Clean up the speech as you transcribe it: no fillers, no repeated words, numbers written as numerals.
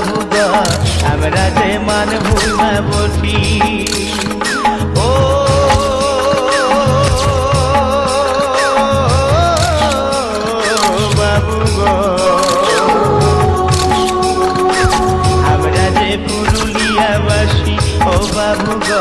বাবু গো আমরা যে মানবো না বটি ও বাবু গো আমরা যে পুরুলিয়াবাসী ও বাবু গো